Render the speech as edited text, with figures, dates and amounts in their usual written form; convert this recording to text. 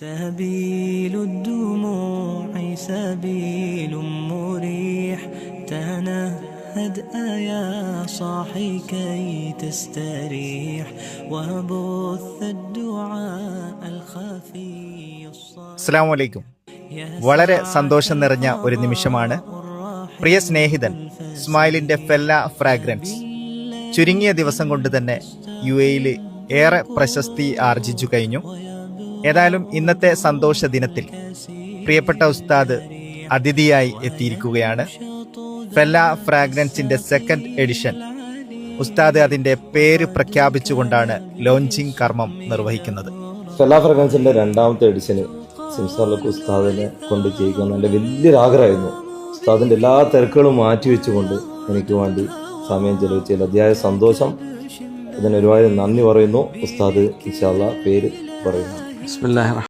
سبيل الدموع سبيل مريح تنهد يا صاحي كي تستريح وبث الدعاء الخفي അസ്സലാമു അലൈക്കും. വളരെ സന്തോഷം നിറഞ്ഞ ഒരു നിമിഷമാണ്. പ്രിയ സ്നേഹിതൻ ഇസ്മായിലിന്റെ ഫെല്ല ഫ്രാഗ്രൻസ് ചുരുങ്ങിയ ദിവസം കൊണ്ട് തന്നെ UAE-യിൽ ഏറെ പ്രശസ്തി ആർജിച്ചു കഴിഞ്ഞു. ഏതായാലും ഇന്നത്തെ സന്തോഷ ദിനത്തിൽ പ്രിയപ്പെട്ട ഉസ്താദ് അതിഥിയായി എത്തിയിരിക്കുകയാണ്. ഫെല്ല ഫ്രാഗ്രൻസിന്റെ സെക്കൻഡ് എഡിഷൻ ഉസ്താദ് അതിന്റെ പേര് പ്രഖ്യാപിച്ചുകൊണ്ടാണ് ലോഞ്ചിങ് കർമ്മം നിർവഹിക്കുന്നത്. ഫെല്ല ഫ്രാഗ്രൻസിന്റെ രണ്ടാമത്തെ എഡിഷന് സിംസാർക്ക് ഉസ്താദിനെ കൊണ്ട് ചെയ്യിക്കുന്ന എൻ്റെ വലിയൊരു ആഗ്രഹമായിരുന്നു. ഉസ്താദിന്റെ എല്ലാ തിരക്കുകളും മാറ്റിവെച്ചുകൊണ്ട് എനിക്ക് വേണ്ടി സമയം ചെലവഴിച്ചതിൽ അതിയായ സന്തോഷം. ഇതിന് ഒരുപാട് നന്ദി പറയുന്നു. ഉസ്താദ് ഇൻഷാ അല്ലാഹ് പേര് പറയുന്നു. ബിസ്മില്ലാഹിർ